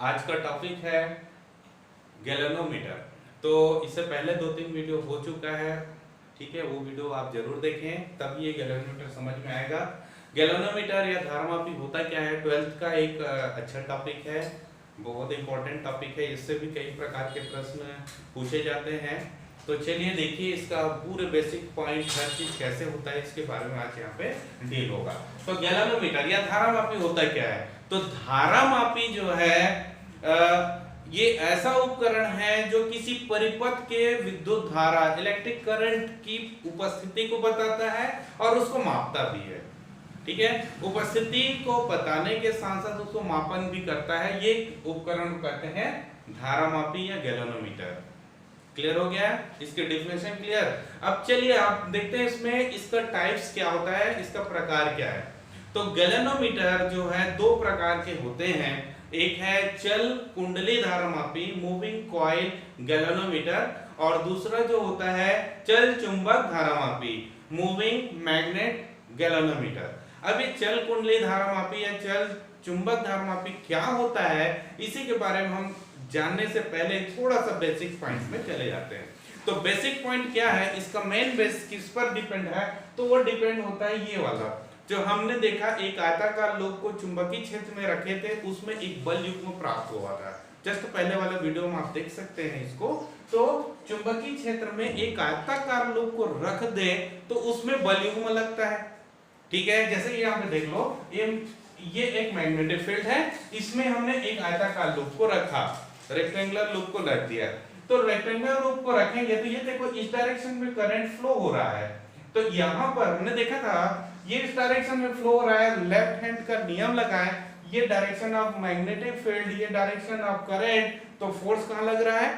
आज का टॉपिक है गैल्वेनोमीटर। तो इससे पहले 2-3 वीडियो हो चुका है, ठीक है, वो वीडियो आप जरूर देखें, तब ये गैल्वेनोमीटर समझ में आएगा। गैल्वेनोमीटर या धारामापी होता क्या है, 12th का एक अच्छा टॉपिक है, बहुत इंपॉर्टेंट टॉपिक है। इससे भी कई प्रकार के प्रश्न पूछे जाते हैं। तो चलिए देखिए इसका पूरे बेसिक पॉइंट, हर चीज कैसे होता है इसके बारे में आज यहाँ पे डील होगा। तो गैल्वेनोमीटर या धारामापी होता क्या है? तो धारामापी जो है ये ऐसा उपकरण है जो किसी परिपथ के विद्युत धारा इलेक्ट्रिक करंट की उपस्थिति को बताता है और उसको मापता भी है। ठीक है, उपस्थिति को बताने के साथ साथ उसको मापन भी करता है। ये उपकरण को कहते हैं धारामापी या गैल्वेनोमीटर। क्लियर हो गया? इसके डेफिनेशन क्लियर। अब चलिए आप देखते हैं इसमें इसका टाइप्स क्या होता है, इसका प्रकार क्या है। तो गैल्वेनोमीटर जो है दो प्रकार के होते हैं। एक है चल कुंडली धारामापी मूविंग कॉइल गैल्वेनोमीटर, और दूसरा जो होता है चल चुंबक धारामापी मूविंग मैग्नेट गैल्वेनोमीटर। अब ये चल कुंडली धारामापी या चल चुंबक धारामापी क्या होता है, इसी के बारे में हम जानने से पहले थोड़ा सा बेसिक पॉइंट में चले जाते हैं। तो बेसिक पॉइंट क्या है, इसका मेन बेस किस पर डिपेंड है? तो वो डिपेंड होता है ये वाला जो हमने देखा, एक आयताकार लोग को चुंबकीय क्षेत्र में रखे थे, उसमें एक बल युग्म प्राप्त हुआ था। जस्ट पहले वाले वीडियो में आप देख सकते हैं इसको। तो चुंबकीय क्षेत्र में एक आयताकार लोग को रख दे तो उसमें बल युग्म लगता है। ठीक है, जैसे यहाँ पे देख लो, ये एक मैग्नेटिक फील्ड है, इसमें हमने एक आयताकार लूप को रखा, रेक्टेंगुलर लूप को रख दिया। तो रेक्टेंगुलर लूप को रखेंगे तो ये देखो इस डायरेक्शन में करंट फ्लो हो रहा है। तो यहाँ पर हमने देखा था ये इस डायरेक्शन में फ्लो हो रहा है, लेफ्ट हैंड का नियम लगा है, ये डायरेक्शन ऑफ मैग्नेटिक फील्ड, ये डायरेक्शन ऑफ करंट। तो फोर्स कहाँ लग रहा है?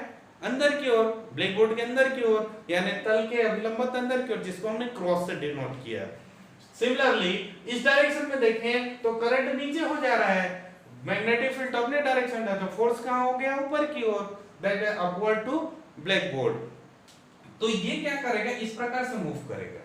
अंदर की ओर, ब्लैक बोर्ड के अंदर की ओर, यानी तल के अभिलंबित अंदर की ओर, जिसको हमने क्रॉस से डिनोट किया। सिमिलरली इस डायरेक्शन में देखें तो करंट नीचे हो जा रहा है, मैग्नेटिक फील्ड अपने डायरेक्शन है, तो फोर्स कहाँ हो गया? ऊपर की ओर, that is upward to black board. तो ये क्या करेगा? इस प्रकार से मूव करेगा।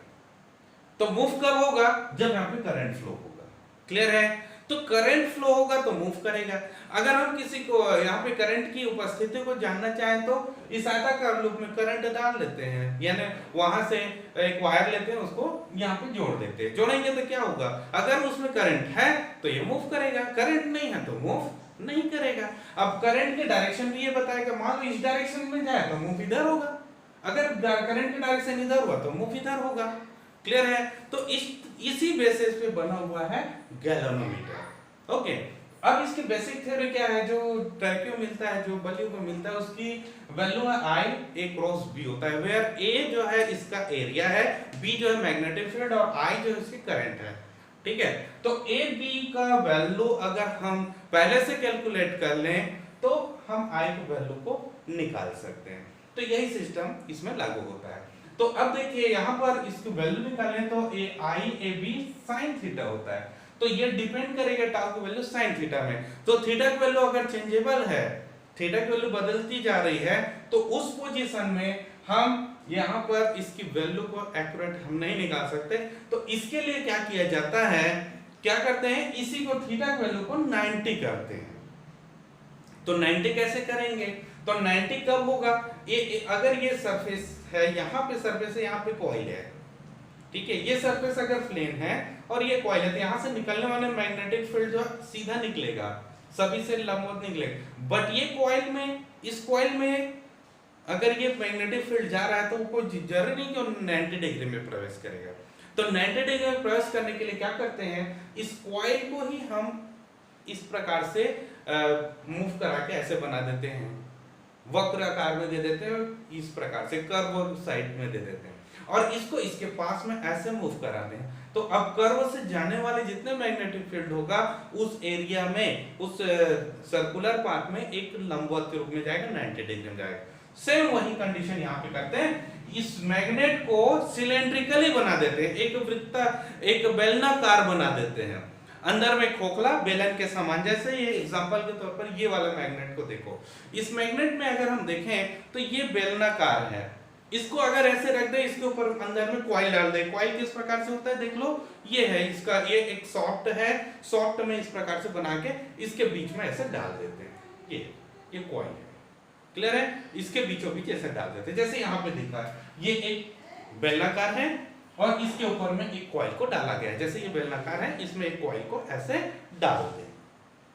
तो मूव कब होगा? जब यहाँ पे करंट फ्लो होगा। क्लियर है? तो करंट फ्लो होगा तो मूव करेगा। अगर हम किसी को यहाँ पे करंट की उपस्थिति को जानना चाहें तो इस आयताकार लूप में करंट डाल लेते हैं, यानी वहां से एक वायर लेते हैं, उसको यहाँ पे जोड़ देते हैं। जोड़ेंगे तो क्या होगा? अगर उसमें करंट है तो ये मूव करेगा, करंट नहीं है तो मूव नहीं करेगा। अब करंट के डायरेक्शन भी ये बताएगा, मान लो इस डायरेक्शन में जाए तो मूव इधर होगा, अगर करंट की डायरेक्शन इधर हुआ तो मूव इधर होगा। क्लियर है? तो इसी बेसिस पे बना हुआ है गैल्वेनोमीटर। ओके, अब इसकी बेसिक थ्योरी क्या है? जो टर्क्यू मिलता है, जो वैल्यू को मिलता है, उसकी वैल्यू है I A क्रॉस B होता है, वेयर A जो है इसका एरिया है, B जो है मैग्नेटिक फील्ड और I जो है इसकी करंट है। ठीक है, तो A B का वैल्यू अगर हम पहले से कैलकुलेट कर लें तो हम I की वैल्यू को निकाल सकते हैं। तो यही सिस्टम इसमें लागू होता है। तो अब देखिए यहाँ पर इसकी वैल्यू निकालें तो I A B sin theta होता है। तो ये डिपेंड करेगा टाउ की वैल्यू sin थीटा में। तो थीटा की वैल्यू अगर चेंजेबल है, थीटा की वैल्यू बदलती जा रही है, तो उस पोजीशन में हम यहाँ पर इसकी वैल्यू को एक्यूरेट हम नहीं निकाल सकते। तो इसके लिए क्या किया जाता है, क्या करते हैं, इसी को थीटा की वैल्यू को 90 करते हैं। तो 90 कैसे करेंगे? तो 90 कब होगा? ये अगर ये सरफेस है, यहाँ पे सरफेस है, यहाँ पे कॉइल है, ठीक है, ये सरफेस अगर प्लेन है और ये कॉइल है, तो यहाँ से निकलने वाले मैग्नेटिक फील्ड जो सीधा निकलेगा, सभी से लंबवत निकलेगा। बट ये कॉइल में, इस कॉइल में अगर ये मैग्नेटिक फील्ड जा रहा है तो वो जरूरी नहीं कि 90 डिग्री में प्रवेश करेगा। तो 90 डिग्री में प्रवेश करने के लिए क्या करते हैं, इस कॉइल को ही हम इस प्रकार से मूव करा के ऐसे बना देते हैं, वक्र आकार में दे देते हैं, इस प्रकार से कर्व साइड में दे देते हैं, और इसको इसके पास में ऐसे मूव करा दें। तो अब कर्व से जाने वाले जितने मैग्नेटिक फील्ड होगा उस एरिया में, उस सर्कुलर पाथ में एक लंबवत के रूप में जाएगा, 90 डिग्री में जाएगा। सेम वही कंडीशन यहाँ पे करते हैं, इस मैग्नेट को सिलेंड्रिकली बना देते हैं, एक बेलनाकार बना देते हैं, अंदर में खोखला बेलन के समान। जैसे ये एग्जांपल के तौर पर ये वाला मैग्नेट को देखो, इस मैग्नेट में अगर हम देखें तो ये बेलनाकार है, इसको अगर ऐसे रख दे, इसके ऊपर अंदर में कॉइल डाल दे। कॉइल किस प्रकार से होता है देख लो, ये है इसका, ये एक सॉफ्ट है, सॉफ्ट में इस प्रकार से बना के इसके बीच में ऐसे डाल देते हैं। ये कॉइल है, क्लियर है। इसके बीचों बीच ऐसे डाल देते हैं, जैसे यहाँ पे दिखा है, ये एक बेलनाकार है और इसके ऊपर में एक कॉइल को डाला गया है। जैसे ये बेलनाकार है, इसमें एक कॉइल को ऐसे डाल दे,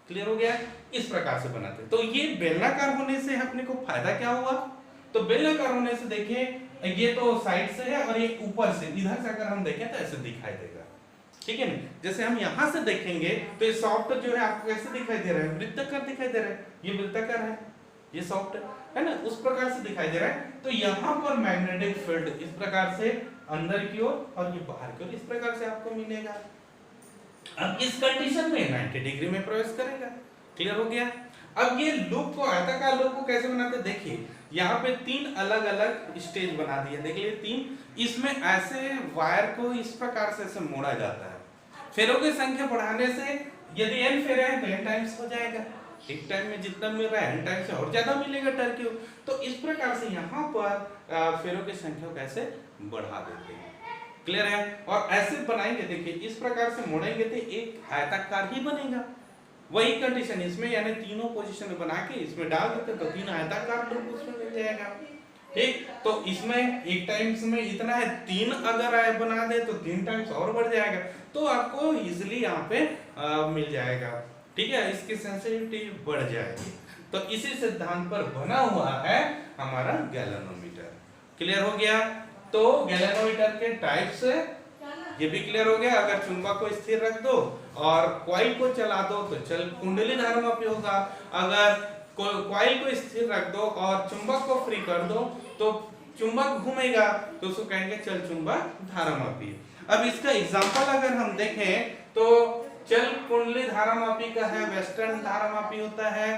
क्लियर हो गया। इस प्रकार से बनाते हैं। तो ये बेलनाकार होने से अपने को फायदा क्या हुआ, तो बेलनाकार होने से देखिए ये तो साइड से है और ये ऊपर से, इधर से अगर हम देखें तो ऐसे दिखाई देगा, ठीक है ना। जैसे हम यहाँ से देखेंगे तो ये सॉफ्ट जो है आपको कैसे दिखाई दे रहा है, वृत्ताकार दिखाई दे रहा है, ये वृत्ताकार है, ये सॉफ्ट है ना, उस प्रकार से दिखाई दे रहा है। तो यहाँ पर मैग्नेटिक फील्ड इस प्रकार से अंदर की ओर और ये बाहर की ओर इस प्रकार से आपको मिलेगा। अब इस कंडीशन में 90 डिग्री में प्रवेश करेगा, क्लियर हो गया। अब ये लूप को, आयताकार लूप को कैसे बनाते हैं, देखिए यहाँ पे 3 अलग अलग स्टेज बना दिए, देख लीजिए 3। इसमें ऐसे वायर को इस प्रकार से ऐसे मोड़ा जाता है। फेरों की संख्या बढ़ाने से यदि n फेरे हैं तो n टाइम्स हो जाएगा, एक टाइम में जितना मिल रहा है n टाइम से और ज्यादा मिलेगा टर्की। तो इस प्रकार से यहाँ पर फेरों की संख्या को कैसे बढ़ा देते हैं, क्लियर है। और ऐसे बनाएंगे, देखिए इस प्रकार से मोड़ेंगे तो एक आयताकार ही बनेगा। वही कंडीशन इसमें, यानी तीनों पोजीशन में बना के इसमें डाल देते तो 3 आयताकार लूप उसमें मिल जाएगा, ठीक। तो इसमें एक टाइम्स में इतना है, 3 अगर बना दे तो 3 टाइम्स और बढ़ जाएगा, तो आपको इजीली यहाँ पे मिल जाएगा, ठीक है। इसकी सेंसिटिविटी बढ़ जाएगी। तो इसी सिद्धांत पर बना हुआ है हमारा गैल्वेनोमीटर, क्लियर हो गया। तो गैल्वेनोमीटर के टाइप्स ये भी क्लियर हो गया। अगर चुंबक को स्थिर रख दो और कॉइल को चला दो तो चल कुंडली धारामापी होगा। अगर कॉइल को स्थिर रख दो और चुंबक को फ्री कर दो तो चुंबक घूमेगा, तो उसको कहेंगे चल चुंबक धारामापी। अब इसका एग्जांपल अगर हम देखें तो चल कुंडली धारामापी का है, वेस्टर्न धारामापी होता है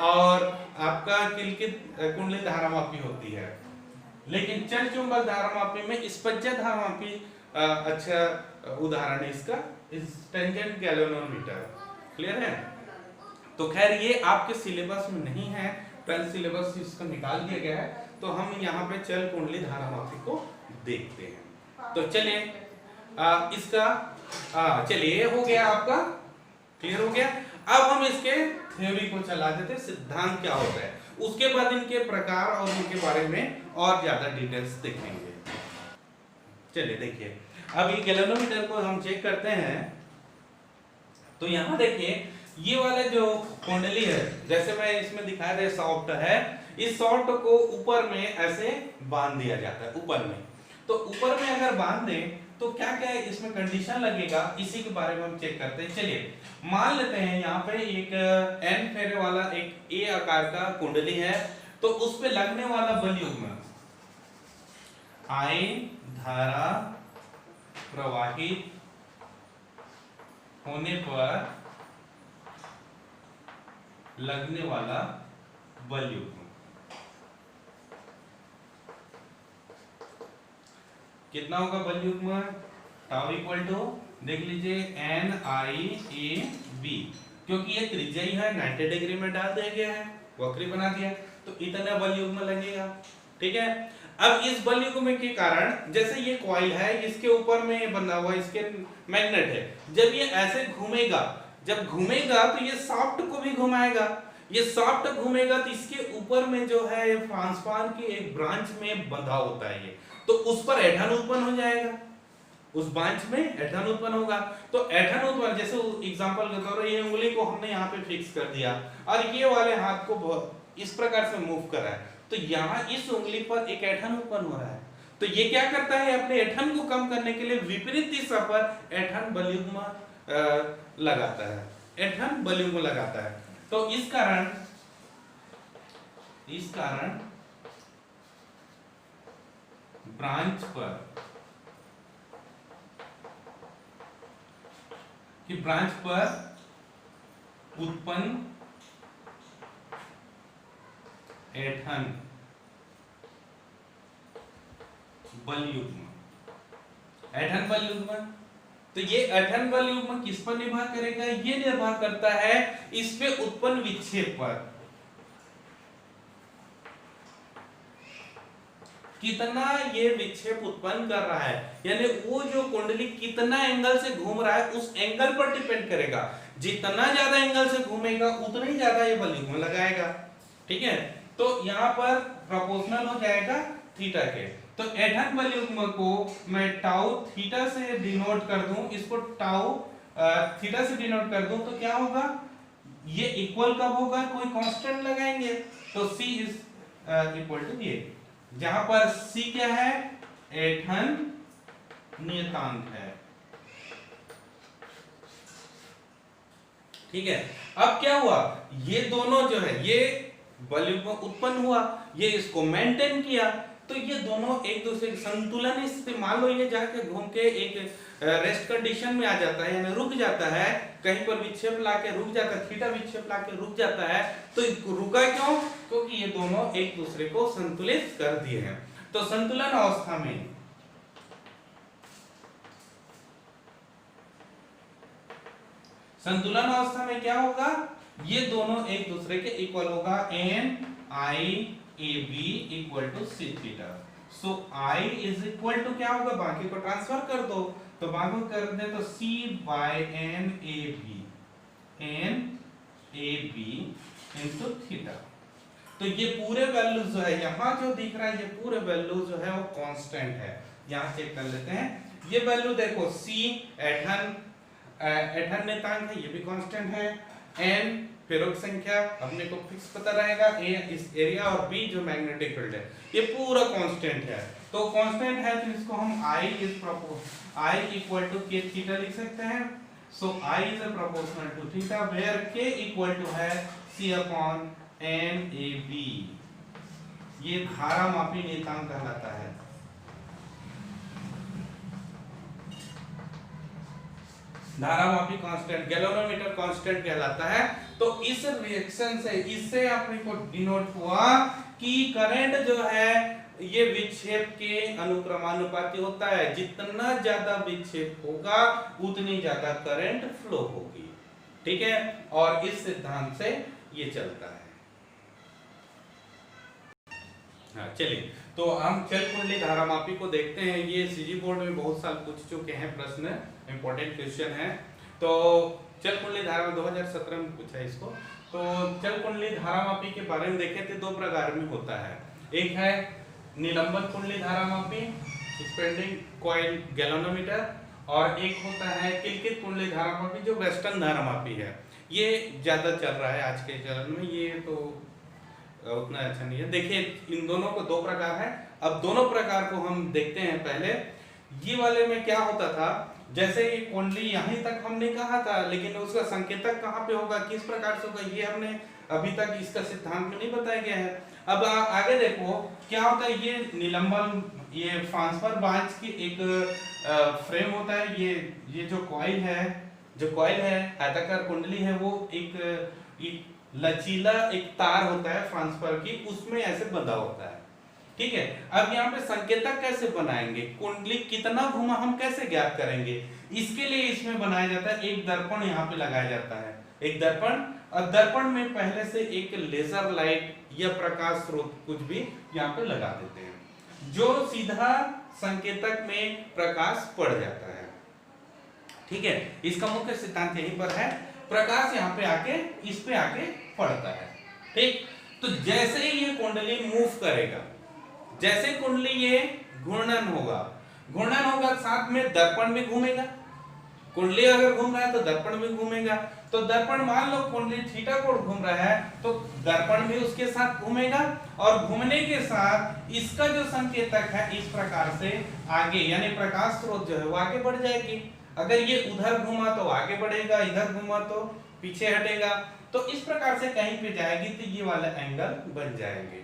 और आपका किलकित कुंडली धारामापी होती है। लेकिन चल चुंबक धारामापी में स्पज्य धारामापी अच्छा उदाहरण है इसका, टेंजेंट गैल्वेनोमीटर, क्लियर है। तो खैर ये आपके सिलेबस में नहीं है, पहले सिलेबस इसका निकाल दिया गया है। तो हम यहाँ पे चल कुंडली धारामापी को देखते हैं। तो चलिए इसका चलिए ये हो गया आपका, क्लियर हो गया। अब हम इसके थ्योरी को चला देते, सिद्धांत क्या होता है, उसके बाद इनके प्रकार और इनके बारे में और ज्यादा डिटेल्स देखेंगे। चलिए देखिए, अब ये गैल्वेनोमीटर को हम चेक करते हैं। तो यहाँ देखिए ये वाला जो कुंडली है, जैसे मैं इसमें दिखाया था सॉफ्ट है, इस सॉफ्ट को ऊपर में ऐसे बांध दिया जाता है, ऊपर में। तो ऊपर में अगर बांध दें तो क्या क्या है इसमें कंडीशन लगेगा, इसी के बारे में हम चेक करते हैं। चलिए मान लेते हैं यहाँ पे एक n फेरे वाला एक A आकार का कुंडली है, तो उस पे लगने वाला बल युग्म I धारा प्रवाहित होने पर लगने वाला बल युग्म कितना होगा, बल युग्म टाउ इक्वल टू, देख लीजिए NIAB, क्योंकि ये त्रिज्या ही है, 90 डिग्री में डाल दिया गया है, वक्री बना दिया, तो इतना बल युग्म लगेगा, ठीक है। अब इस बल युग्म के कारण, जैसे ये कॉइल है, इसके ऊपर में बना हुआ इसके मैग्नेट है, जब ये ऐसे घूमेगा, जब घूमेगा तो ये सॉफ्ट को भी घुमाएगा, ये सॉफ्ट घूमेगा तो इसके ऊपर में जो है ट्रांसफार्मर की एक ब्रांच में बंधा होता है ये, तो उस पर ऐंठन उत्पन्न हो जाएगा, उस ब्रांच में ऐंठन उत्पन्न होगा। तो ऐंठन उत्पन्न, जैसे एग्जांपल के तौर पर ये उंगली को हमने यहाँ पे फिक्स कर दिया और ये वाले हाथ को इस प्रकार से मूव कर रहा है, तो यहाँ इस उंगली पर एक ऐंठन उत्पन्न हो रहा है। तो ये क्या करता है, अपने ऐंठन को कम करने के लिए विपरीत दिशा पर ऐंठन बल युग्म लगाता है, ऐंठन बल युग्म लगाता है। तो इस कारण ब्रांच पर उत्पन्न ऐंठन बल युग्म, ऐंठन बल युग्म, तो ये ऐंठन बल युग्म किस पर निर्भर करेगा, ये निर्भर करता है इस पे उत्पन्न विक्षेप पर, कितना ये विक्षेप उत्पन्न कर रहा है, यानी वो जो कुंडली कितना एंगल से घूम रहा है उस एंगल पर डिपेंड करेगा। जितना ज्यादा एंगल से घूमेगा उतना ही ज्यादा ये बल युग्म लगाएगा। ठीक है, तो यहाँ पर प्रोपोर्शनल हो जाएगा थीटा के। तो ऐंठन बल युग्म को मैं टाउ थीटा से डिनोट कर दूं, इसको टाउ थीटा से डिनोट कर दूं, तो क्या होगा, ये इक्वल कब होगा, कोई कांस्टेंट लगाएंगे, तो C इज इक्वल टू ये, जहां पर C क्या है, ऐंठन नियतांक है। ठीक है, अब क्या हुआ, ये दोनों जो है ये बल युग्म उत्पन्न हुआ, ये इसको मेंटेन किया, तो ये दोनों एक दूसरे के संतुलन स्थिति, मान लो ये जाके घूम के एक रेस्ट कंडीशन में आ जाता है, यानी रुक जाता है, कहीं पर विक्षेप लाके रुक जाता है, थीटा विक्षेप लाके रुक जाता है, तो रुका क्यों, क्योंकि ये दोनों एक दूसरे को संतुलित कर दिए हैं। तो संतुलन अवस्था में क्या होगा, ये दोनों एक दूसरे के इक्वल होगा, N I A B equal to C theta. So I is equal to क्या होगा, बाकी को ट्रांसफर कर दो, तो बाकी कर दे तो C by N A B into theta. तो ये पूरे वैल्यू जो है यहाँ जो दिख रहा है, ये पूरे वैल्यू जो है वो कांस्टेंट है, यहाँ चेक कर लेते हैं। ये वैल्यू देखो, सी ऐंठन नियतांक है, ये भी कांस्टेंट है, एन फेरोक संख्या अपने को फिक्स पता रहेगा, ए इस एरिया, और बी जो मैग्नेटिक फील्ड है, ये पूरा कांस्टेंट है। तो कांस्टेंट है तो इसको हम I equal to K theta लिख सकते हैं। So I is proportional to theta where k equal to है C upon N A B. ये धारामापी नियतांक कहलाता है। धारामापी कांस्टेंट, गैल्वेनोमीटर कांस्टेंट कहलाता है। तो इस रिएक्शन से, इससे अपने को डिनोट हुआ कि करंट जो है ये विक्षेप के अनुक्रमानुपाती होता है, जितना ज्यादा विक्षेप होगा उतनी ज्यादा करंट फ्लो होगी। ठीक है, और इस सिद्धांत से ये चलता है। हाँ चलिए, तो हम चल कुंडली धारामापी को देखते हैं। ये सीजी बोर्ड में बहुत साल पूछ चुके हैं प्रश्न, इंपॉर्टेंट क्वेश्चन है। तो चल कुंडली धारा 2017 में पूछा है इसको। तो चल कुंडली धारामापी के बारे में देखें तो दो प्रकार में होता है, एक है निलंबन कुंडली धारामापी सस्पेंडिंग कॉइल गैल्वेनोमीटर, और एक होता है किलकित कुंडली धारामापी जो वेस्टर्न धारामापी है। ये ज्यादा चल रहा है आज के चलन में, ये तो उतना अच्छा नहीं है। देखिए इन दोनों को दो प्रकार है। अब दोनों प्रकार को हम देखते हैं। पहले ये वाले में क्या होता था, जैसे ये कुंडली यहीं तक हमने कहा था, लेकिन उसका संकेतक कहाँ पे होगा, किस प्रकार से होगा, ये हमने अभी तक इसका सिद्धांत में नहीं बताया गया है। अब आगे देखो क्या होता है। ये निलंबन, ये ट्रांसफर ब्रांच की एक फ्रेम होता है। ये जो कॉइल है आयताकार कुंडली है, वो एक लचीला एक तार होता है ट्रांसफर की, उसमें ऐसे बंधा होता है। ठीक है, अब यहाँ पे संकेतक कैसे बनाएंगे, कुंडली कितना घुमा हम कैसे ज्ञात करेंगे, इसके लिए इसमें बनाया जाता है एक दर्पण, यहाँ पे लगाया जाता है एक दर्पण। और दर्पण में पहले से एक लेजर लाइट या प्रकाश स्रोत कुछ भी यहाँ पे लगा देते हैं, जो सीधा संकेतक में प्रकाश पड़ जाता है। ठीक है, इसका मुख्य सिद्धांत यहीं पर है, प्रकाश यहाँ पे आके इस पे आके पड़ता है। ठीक, तो जैसे ही ये कुंडली मूव करेगा, जैसे कुंडली ये घूर्णन होगा साथ में दर्पण भी घूमेगा। कुंडली अगर घूम रहा है तो दर्पण भी घूमेगा। तो दर्पण, मान लो कुंडली थीटा कोण घूम रहा है तो दर्पण भी उसके साथ घूमेगा, और घूमने के साथ इसका जो संकेतक है इस प्रकार से आगे, यानी प्रकाश स्रोत जो है वो आगे बढ़ जाएगी। अगर ये उधर घूमा तो आगे बढ़ेगा, इधर घूमा तो पीछे हटेगा। तो इस प्रकार से कहीं पे जाएगी तो ये वाला एंगल बन जाएंगे।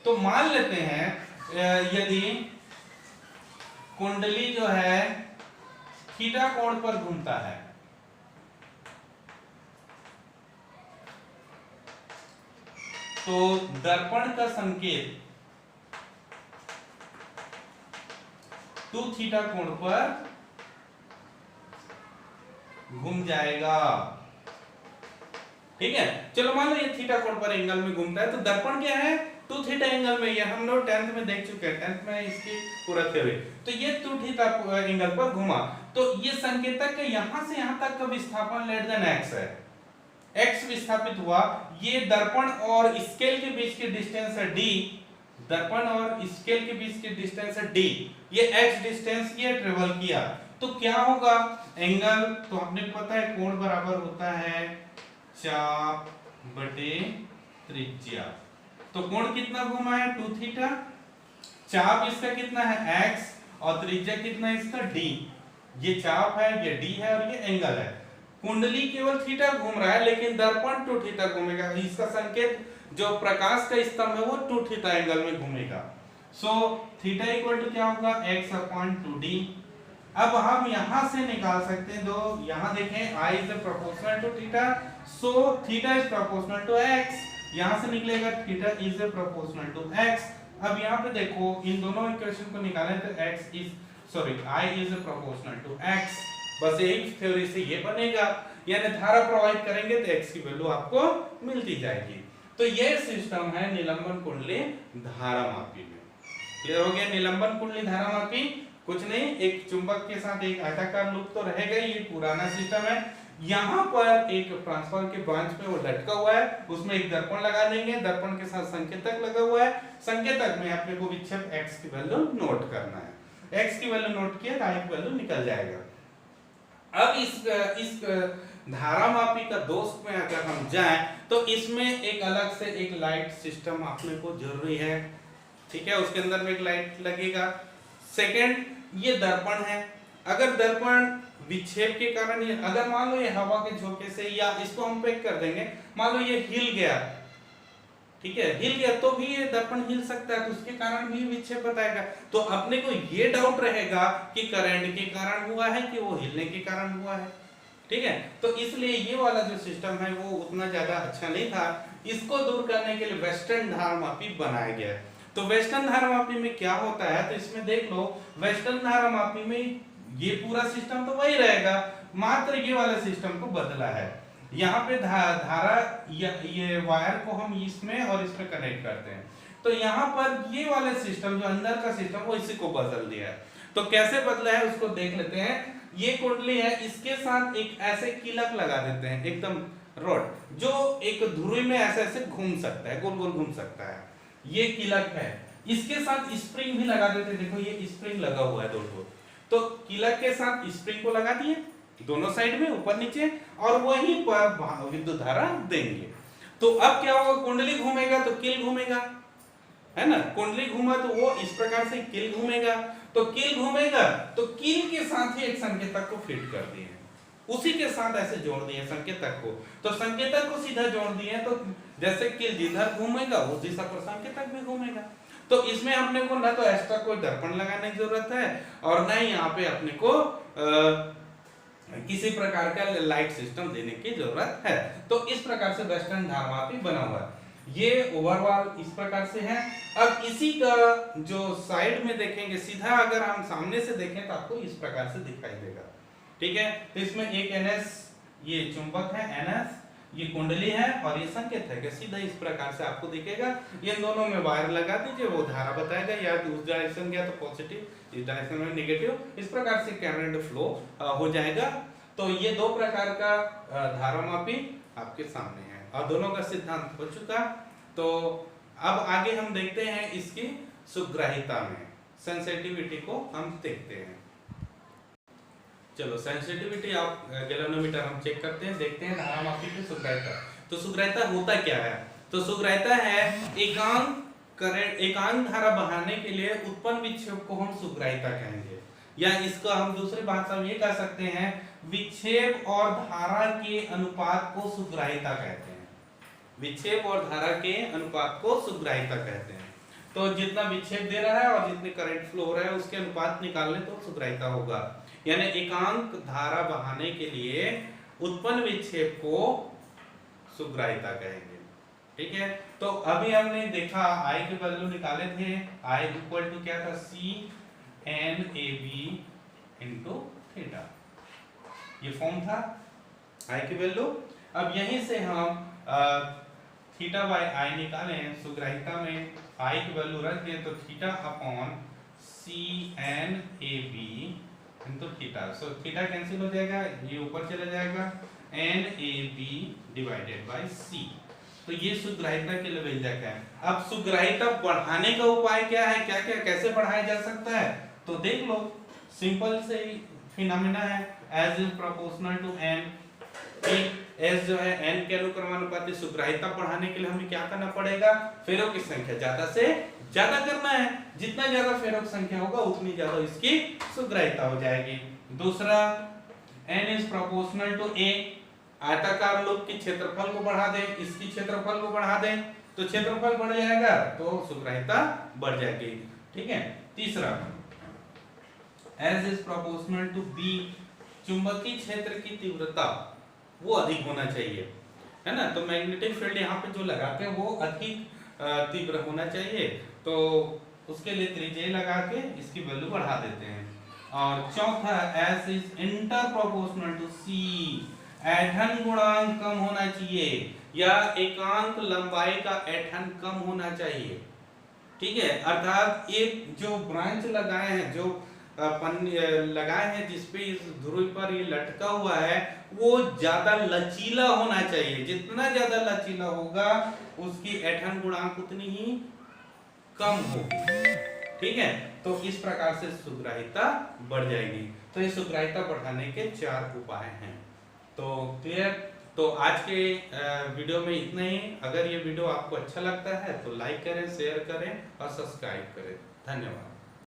तो मान लेते हैं यदि कुंडली जो है थीटा कोण पर घूमता है, तो दर्पण का संकेत 2 थीटा कोण पर घूम जाएगा। ठीक है, चलो मान लो ये थीटा कोण पर एंगल में घूमता है, तो दर्पण क्या है 2 थीटा एंगल में। ये हम लोग 10th में देख चुके हैं, 10th में इसकी पूरा थ्योरी। तो ये 2 थीटा एंगल पर घुमा, तो ये संकेतक के यहां से यहां तक का विस्थापन लेट देन x है, x विस्थापित हुआ, ये दर्पण और स्केल के बीच की डिस्टेंस है d, दर्पण और स्केल के बीच की डिस्टेंस है d, ये x डिस्टेंस ये ट्रेवल किया, तो क्या होगा एंगल, तो आपने पता है कोण बराबर होता है चाप बटे त्रिज्या, तो कोण कितना घूमा है 2 थीटा, चाप इसका कितना है x और त्रिज्या कितना है इसका d, ये चाप है ये d है और ये एंगल है, कुंडली केवल थीटा घूम रहा है लेकिन दर्पण 2 थीटा घूमेगा, इसका संकेत जो प्रकाश का स्तंभ है वो 2 थीटा एंगल में घूमेगा, सो थीटा इक्वल टू क्या होगा x अपॉन 2d। अब हम यहां से निकाल सकते हैं, तो यहां देखें I is proportional to theta, so theta is proportional to x, यहां से निकलेगा theta is proportional to x। अब यहां पे देखो इन दोनों इक्वेशन को निकालें तो I is proportional to x, बस यही थ्योरी से ये बनेगा, यानी धारा प्रवाहित करेंगे तो x की वैल्यू आपको मिलती जाएगी। तो ये सिस्टम है निलंबन कुंडली धारामापी में। क्लियर हो गया? निलंबन कुंडली धारामापी कुछ नहीं, एक चुंबक के साथ एक आयताकार लूप तो रहेगा, ये पुराना सिस्टम है। यहाँ पर एक ट्रांसफार्मर के ब्रांच पे वो लटका हुआ है, उसमें एक दर्पण लगा देंगे, दर्पण के साथ संकेतक लगा हुआ है, संकेतक में अपने को विक्षेप x की वैल्यू नोट करना है, x की वैल्यू नोट किया तो I की वैल्यू निकल जाएगा। अब इस धारामापी का दोष में अगर हम जाएं तो इसमें एक अलग से एक लाइट सिस्टम अपने को जरूरी है, ठीक है, उसके अंदर में एक लाइट लगेगा। सेकंड, ये दर्पण है, अगर दर्पण विक्षेप के कारण ये, अगर मान लो ये हवा के झोंके से, या इसको हम पैक कर देंगे, मान लो ये हिल गया, ठीक है, हिल गया तो भी ये दर्पण हिल सकता है, तो उसके कारण भी विक्षेप बताएगा। तो अपने को ये डाउट रहेगा कि करंट के कारण हुआ है कि वो हिलने के कारण हुआ है, ठीक है। तो इसलिए ये वाला जो सिस्टम है वो उतना ज्यादा अच्छा नहीं था, इसको दूर करने के लिए वेस्टर्न धारामापी बनाया गया है। तो वेस्टर्न धारामापी में क्या होता है, तो इसमें देख लो, वेस्टर्न धारामापी में ये पूरा सिस्टम तो वही रहेगा, मात्र ये वाला सिस्टम को बदला है। यहाँ पे धारा ये वायर को हम इसमें और इसमें कनेक्ट करते हैं, तो यहाँ पर ये वाला सिस्टम जो अंदर का सिस्टम वो इसी को बदल दिया है। तो कैसे बदला है उसको देख लेते हैं। ये कुंडली है, इसके साथ एक ऐसे कीलक लगा देते हैं, एकदम रॉड, जो एक धुरी में ऐसे ऐसे घूम सकता है, गोल गोल घूम सकता है, ये कीलक है। इसके साथ स्प्रिंग भी लगा देते हैं, देखो ये स्प्रिंग लगा हुआ है दो, तो कीलक के साथ स्प्रिंग को लगा दिए दोनों साइड में, ऊपर नीचे, और वहीं पर विद्युत धारा देंगे। तो अब क्या होगा, कुंडली घूमेगा तो कील घूमेगा, है ना, कुंडली घूमा तो वो इस प्रकार से कील घूमेगा, तो कील घूमेगा तो कील के साथ ही एक संकेतक को फिट कर दिए, उसी के साथ ऐसे जोड़ दिए संकेतक को, तो संकेतक को सीधा जोड़ दिए, तो जैसे कील जिधर घूमेगा उस दिशा पर संकेतक भी घूमेगा। तो इसमें अपने को ना तो एक्स्ट्रा कोई दर्पण लगाने की जरूरत है, और ना ही यहाँ पे अपने को किसी प्रकार का लाइट सिस्टम देने की जरूरत है। तो इस प्रकार से वेस्टर्न धारामापी बना हुआ है, ये ओवरऑल इस प्रकार से है। अब इसी का जो साइड में देखेंगे, सीधा अगर हम सामने से देखें तो आपको इस प्रकार से दिखाई देगा, ठीक है। तो इसमें एक NS ये चुंबक है, NS ये कुंडली है, और ये संकेत है कि सीधा इस प्रकार से आपको दिखेगा। ये दोनों में वायर लगा दीजिए, वो धारा बताएगा, या उस डायरेक्शन गया तो पॉजिटिव, इस डायरेक्शन में नेगेटिव, इस प्रकार से करंट फ्लो हो जाएगा। तो ये दो प्रकार का धारामापी आपके सामने है, और दोनों का सिद्धांत हो चुका। तो अब आगे हम देखते हैं इसकी सुग्राह्यता में, सेंसिटिविटी को हम देखते हैं। चलो सेंसिटिविटी आप गैल्वेनोमीटर हम चेक करते हैं, देखते हैं धारामापी की सुग्राह्यता। तो सुग्राह्यता होता क्या है, तो सुग्राह्यता है एकांक धारा बहाने के लिए उत्पन्न विक्षेप को हम सुग्राह्यता कहेंगे, या इसका हम दूसरी भाषा में ये कह सकते हैं, विक्षेप और धारा के अनुपात को सुग्राह्यता कहते हैं। विक्षेप और धारा के अनुपात को सुग्राह्यता कहते हैं। तो जितना विक्षेप दे रहा है और जितने करंट फ्लो हो रहा है उसके अनुपात निकालने तो सुग्राह्यता होगा, यानी एकांक धारा बहाने के लिए उत्पन्न विक्षेप को सुग्राह्यता कहेंगे, ठीक है। तो अभी हमने देखा I की वैल्यू निकाले थे, I इक्वल टू क्या था, CNAB इनटू थीटा, ये फॉर्म था I की वैल्यू। अब यहीं से हम थीटा बाय I निकालें, सुग्राह्यता में I की वैल्यू रख दें, तो theta upon CNAB into theta. So theta cancel हो जाएगा, ये ऊपर चला जाएगा, NAB डिवाइडेड बाय C। तो ये सुग्राहिता के लिए व्यंजक है। अब सुग्राहिता बढ़ाने का उपाय क्या है, क्या क्या कैसे बढ़ाया जा सकता है, तो देख लो, सिंपल से ही फिनोमेना है, H is proportional to n। S जो है n के अनुक्रमानुपाती। सुग्राहिता बढ़ाने के लिए हमें क्या करना पड़ेगा, फेरों की संख्या ज्यादा से ज्यादा करना है, जितना ज्यादा फेरों की संख्या होगा उतनी ज्यादा इसकी सुग्राहिता हो जाएगी। दूसरा, n is proportional to a। आयताकार लोब के क्षेत्रफल को बढ़ा दें, इसकी क्षेत्रफल को बढ़ा दें, तो क्षेत्रफल बढ़ जाएगा तो सुग्राहिता बढ़ जाएगी। ठीक है। तीसरा, H is proportional to b। चुंबकीय क्षेत्र की तीव्रता वो अधिक होना चाहिए, है ना। तो मैग्नेटिक फील्ड यहाँ पे जो लगाते हैं वो अधिक तीव्र होना चाहिए, तो उसके लिए त्रिज्या लगा के इसकी वैल्यू बढ़ा देते हैं। और चौथा, S is inter proportional to C. ऐंठन गुणांक कम होना चाहिए, या एकांक लंबाई का ऐंठन कम होना चाहिए। ठीक है, अर्थात एक जो ब्रांच लगाए हैं, जो लगाए हैं जिसपे इस ध्रुव पर ये लटका हुआ है, वो ज्यादा लचीला होना चाहिए। जितना ज्यादा लचीला होगा उसकी ऐंठन गुणांक उतनी ही कम होगी। ठीक है, तो इस प्रकार से सुग्राहिता बढ़ जाएगी। तो ये सुग्राहिता बढ़ाने के 4 उपाय हैं। तो क्लियर। तो आज के वीडियो में इतना ही। अगर ये वीडियो आपको अच्छा लगता है तो लाइक करें, शेयर करें और सब्सक्राइब करें। धन्यवाद।